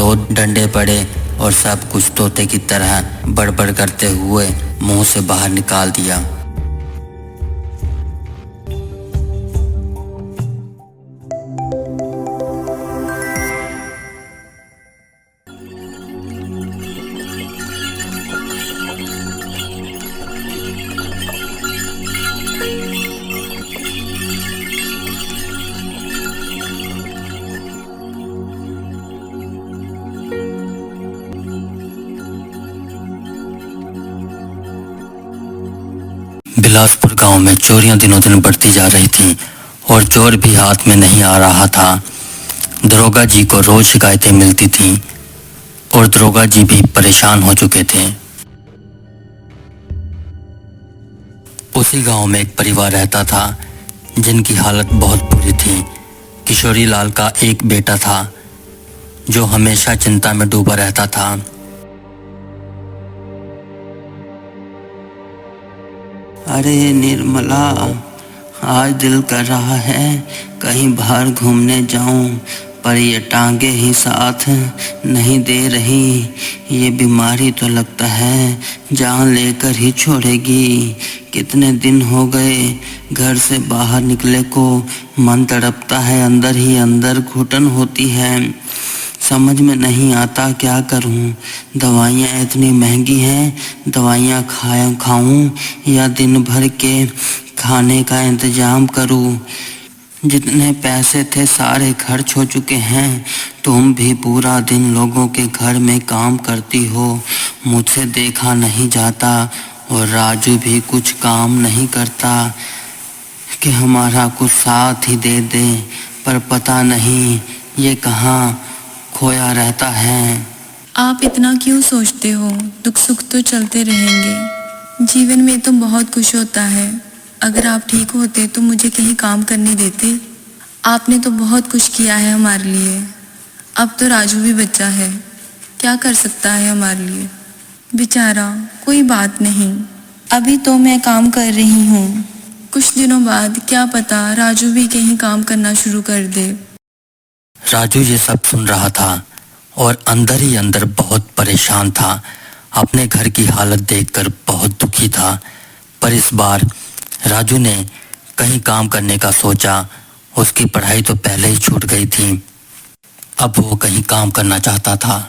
दो डंडे पड़े और सब कुछ तोते की तरह बड़बड़ करते हुए मुंह से बाहर निकाल दिया। बिलासपुर गांव में चोरियां दिनों दिन बढ़ती जा रही थीं और चोर भी हाथ में नहीं आ रहा था। दरोगा जी को रोज शिकायतें मिलती थीं और दरोगा जी भी परेशान हो चुके थे। उसी गांव में एक परिवार रहता था जिनकी हालत बहुत बुरी थी। किशोरी लाल का एक बेटा था जो हमेशा चिंता में डूबा रहता था। अरे निर्मला, आज दिल कर रहा है कहीं बाहर घूमने जाऊं, पर ये टांगे ही साथ नहीं दे रही। ये बीमारी तो लगता है जान लेकर ही छोड़ेगी। कितने दिन हो गए घर से बाहर निकले को, मन तड़पता है, अंदर ही अंदर घुटन होती है। समझ में नहीं आता क्या करूं। दवाइयाँ इतनी महंगी हैं, दवाइयाँ खाऊं या दिन भर के खाने का इंतजाम करूं। जितने पैसे थे सारे खर्च हो चुके हैं। तुम भी पूरा दिन लोगों के घर में काम करती हो, मुझसे देखा नहीं जाता। और राजू भी कुछ काम नहीं करता कि हमारा कुछ साथ ही दे दे, पर पता नहीं ये कहाँ खोया रहता है। आप इतना क्यों सोचते हो? दुख सुख तो चलते रहेंगे। जीवन में तो बहुत कुछ होता है। अगर आप ठीक होते तो मुझे कहीं काम करने देते। आपने तो बहुत कुछ किया है हमारे लिए। अब तो राजू भी बच्चा है, क्या कर सकता है हमारे लिए बेचारा। कोई बात नहीं, अभी तो मैं काम कर रही हूँ। कुछ दिनों बाद क्या पता राजू भी कहीं काम करना शुरू कर दे। राजू ये सब सुन रहा था और अंदर ही अंदर बहुत परेशान था। अपने घर की हालत देखकर बहुत दुखी था। पर इस बार राजू ने कहीं काम करने का सोचा। उसकी पढ़ाई तो पहले ही छूट गई थी, अब वो कहीं काम करना चाहता था।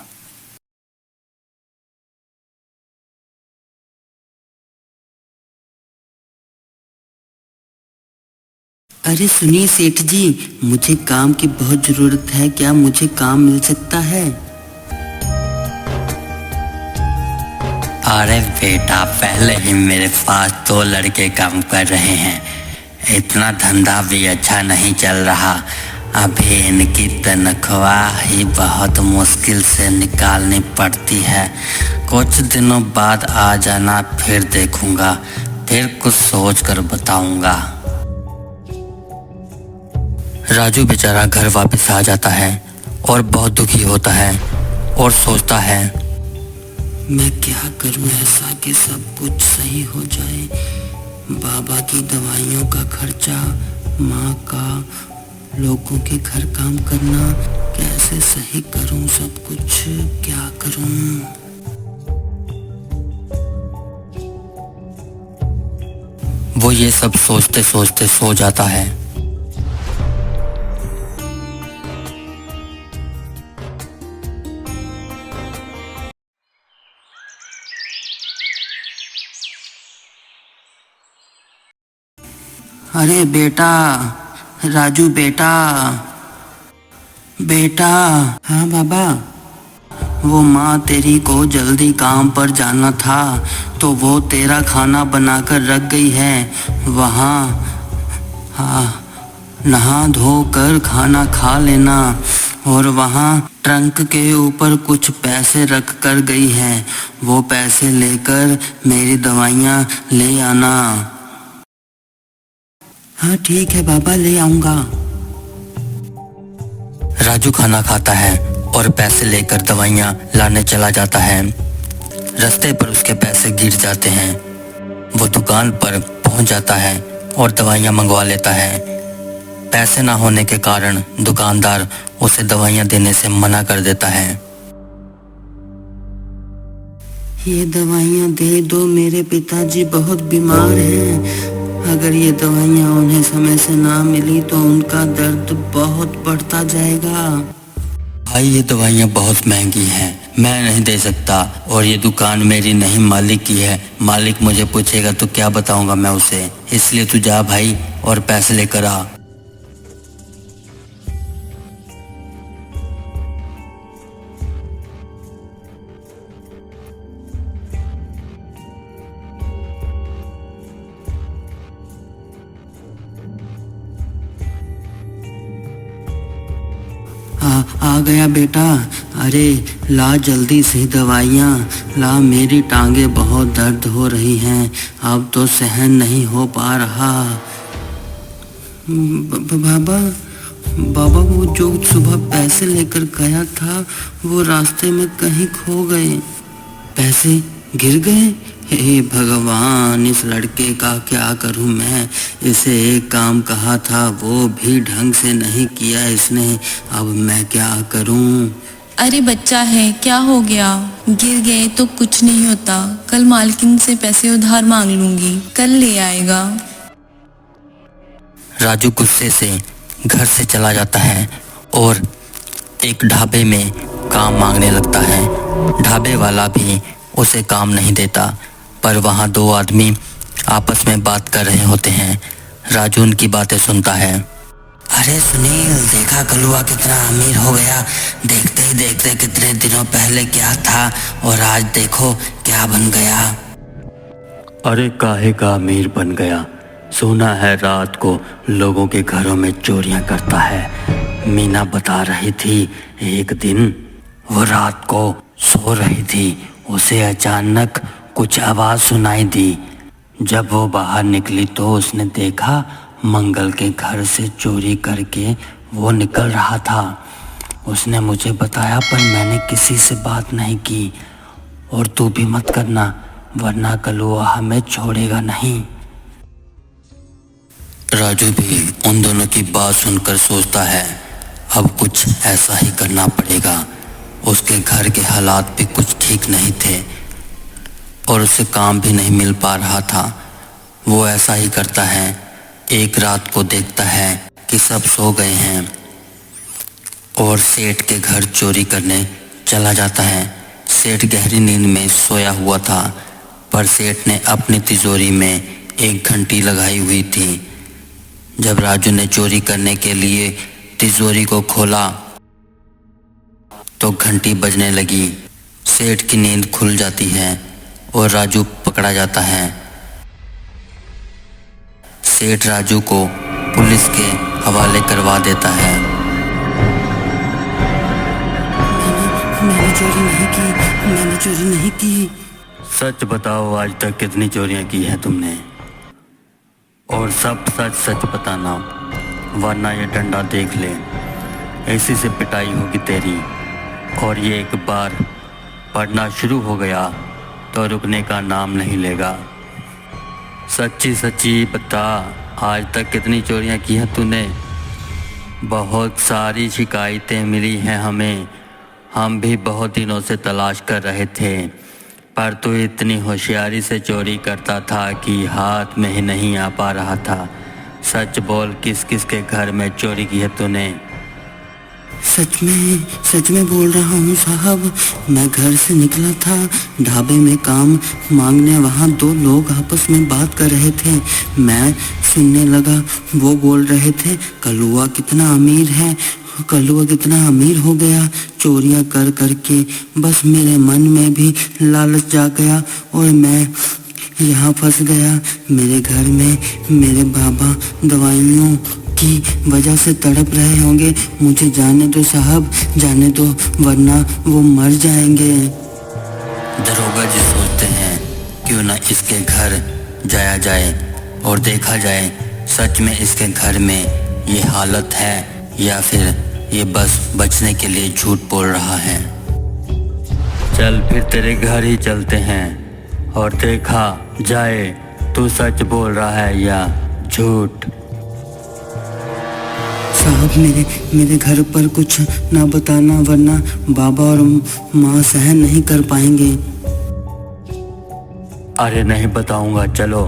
अरे सुनिए सेठ जी, मुझे काम की बहुत ज़रूरत है, क्या मुझे काम मिल सकता है? अरे बेटा, पहले ही मेरे पास 2 लड़के काम कर रहे हैं। इतना धंधा भी अच्छा नहीं चल रहा। अभी इनकी तनख्वाह ही बहुत मुश्किल से निकालनी पड़ती है। कुछ दिनों बाद आ जाना, फिर देखूंगा, फिर कुछ सोच कर बताऊंगा। राजू बेचारा घर वापस आ जाता है और बहुत दुखी होता है और सोचता है, मैं क्या करूं ऐसा कि सब कुछ सही हो जाए। बाबा की दवाइयों का खर्चा, माँ का, लोगों के घर काम करना, कैसे सही करूं सब कुछ, क्या करूं। वो ये सब सोचते सोचते सो जाता है। अरे बेटा, राजू बेटा, बेटा। हाँ बाबा। वो माँ तेरी को जल्दी काम पर जाना था तो वो तेरा खाना बनाकर रख गई है वहाँ। हाँ, नहा धो कर खाना खा लेना। और वहाँ ट्रंक के ऊपर कुछ पैसे रख कर गई है, वो पैसे लेकर मेरी दवाइयाँ ले आना। हाँ ठीक है बाबा, ले आऊँगा। राजू खाना खाता है और पैसे लेकर दवाइयाँ लाने चला जाता है। रास्ते पर उसके पैसे गिर जाते हैं। वो दुकान पर पहुंच जाता है और दवाइयाँ मंगवा लेता है। पैसे ना होने के कारण दुकानदार उसे दवाइयाँ देने से मना कर देता है। ये दवाइयाँ दे दो, मेरे पिताजी बहुत बीमार हैं। अगर ये दवाइयाँ उन्हें समय से ना मिली तो उनका दर्द बहुत बढ़ता जाएगा। भाई ये दवाइयाँ बहुत महंगी हैं, मैं नहीं दे सकता, और ये दुकान मेरी नहीं मालिक की है। मालिक मुझे पूछेगा तो क्या बताऊंगा मैं उसे, इसलिए तू जा भाई और पैसे लेकर आ। आ गया बेटा। अरे ला जल्दी से दवाइयाँ ला, मेरी टांगें बहुत दर्द हो रही हैं, अब तो सहन नहीं हो पा रहा। बाबा बाबा, वो जो सुबह पैसे लेकर गया था वो रास्ते में कहीं खो गए। पैसे गिर गए? हे भगवान, इस लड़के का क्या करूं मैं। इसे एक काम कहा था वो भी ढंग से नहीं किया इसने, अब मैं क्या करूं। अरे बच्चा है, क्या हो गया? गिर गए तो कुछ नहीं होता, कल मालकिन से पैसे उधार मांग लूंगी, कल ले आएगा। राजू गुस्से से घर से चला जाता है और एक ढाबे में काम मांगने लगता है। ढाबे वाला भी उसे काम नहीं देता, पर वहाँ दो आदमी आपस में बात कर रहे होते हैं। राजू उनकी बातें सुनता है। अरे सुनील, देखा कलुआ कितना अमीर हो गया। देखते ही देखते कितने दिनों पहले क्या था और आज देखो क्या बन गया। अरे काहे का अमीर बन गया? सुना है रात को लोगों के घरों में चोरियां करता है। मीना बता रही थी एक दिन वो रात को सो रही थी, उसे अचानक कुछ आवाज़ सुनाई दी। जब वो बाहर निकली तो उसने देखा मंगल के घर से चोरी करके वो निकल रहा था। उसने मुझे बताया पर मैंने किसी से बात नहीं की, और तू भी मत करना वरना कलुआ हमें छोड़ेगा नहीं। राजू भी उन दोनों की बात सुनकर सोचता है अब कुछ ऐसा ही करना पड़ेगा। उसके घर के हालात भी कुछ ठीक नहीं थे और उसे काम भी नहीं मिल पा रहा था। वो ऐसा ही करता है। एक रात को देखता है कि सब सो गए हैं और सेठ के घर चोरी करने चला जाता है। सेठ गहरी नींद में सोया हुआ था, पर सेठ ने अपनी तिजोरी में एक घंटी लगाई हुई थी। जब राजू ने चोरी करने के लिए तिजोरी को खोला तो घंटी बजने लगी। सेठ की नींद खुल जाती है और राजू पकड़ा जाता है। सेठ राजू को पुलिस के हवाले करवा देता है। मैंने चोरी नहीं की, मैंने चोरी नहीं की। सच बताओ, आज तक कितनी चोरियां की हैं तुमने? और सब सच सच बताना, वरना ये डंडा देख ले, ऐसी से पिटाई होगी तेरी। और ये एक बार पढ़ना शुरू हो गया तो रुकने का नाम नहीं लेगा। सच्ची सच्ची बता, आज तक कितनी चोरियां की हैं तूने? बहुत सारी शिकायतें मिली हैं हमें, हम भी बहुत दिनों से तलाश कर रहे थे, पर तू इतनी होशियारी से चोरी करता था कि हाथ में ही नहीं आ पा रहा था। सच बोल, किस किस के घर में चोरी की है तूने? सच में बोल रहा हूँ साहब। मैं घर से निकला था, ढाबे में काम मांगने, वहाँ दो लोग आपस में बात कर रहे थे। मैं सुनने लगा, वो बोल रहे थे कलुआ कितना अमीर है, कलुआ कितना अमीर हो गया चोरियाँ कर करके। बस मेरे मन में भी लालच जा गया और मैं यहाँ फंस गया। मेरे घर में मेरे बाबा दवाइयों की वजह से तड़प रहे होंगे। मुझे जाने दो साहब, जाने दो, वरना वो मर जाएंगे। दरोगा जी सोचते हैं क्यों ना इसके घर जाया जाए और देखा जाए सच में इसके घर में ये हालत है या फिर ये बस बचने के लिए झूठ बोल रहा है। चल फिर तेरे घर ही चलते हैं और देखा जाए तू सच बोल रहा है या झूठ। साहब मेरे घर पर कुछ ना बताना, वरना बाबा और माँ सहन नहीं कर पाएंगे। अरे नहीं बताऊंगा, चलो।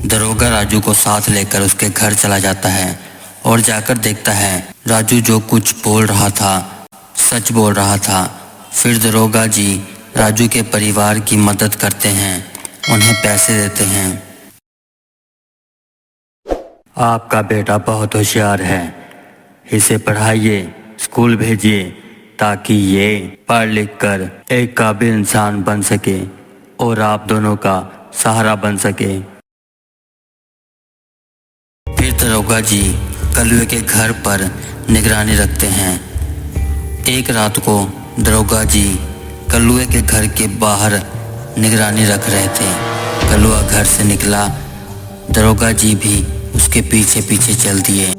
दरोगा राजू को साथ लेकर उसके घर चला जाता है और जाकर देखता है राजू जो कुछ बोल रहा था सच बोल रहा था। फिर दरोगा जी राजू के परिवार की मदद करते हैं, उन्हें पैसे देते हैं। आपका बेटा बहुत होशियार है, इसे पढ़ाइए, स्कूल भेजिए ताकि ये पढ़ लिख कर एक काबिल इंसान बन सके और आप दोनों का सहारा बन सके। फिर दरोगा जी कल्लुए के घर पर निगरानी रखते हैं। एक रात को दरोगा जी कल्लुए के घर के बाहर निगरानी रख रहे थे। कल्लुआ घर से निकला, दरोगा जी भी उसके पीछे पीछे चल दिए।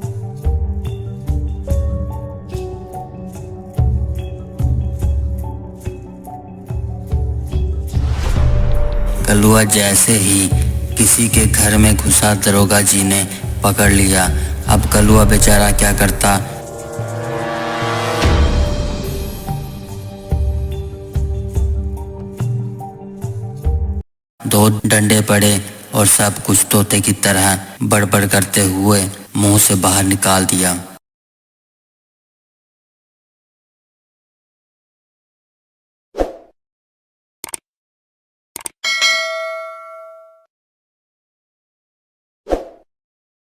कल्लुआ जैसे ही किसी के घर में घुसा, दरोगा जी ने पकड़ लिया। अब कल्लुआ बेचारा क्या करता। दो डंडे पड़े और सब कुछ तोते की तरह बड़बड़ करते हुए मुंह से बाहर निकाल दिया।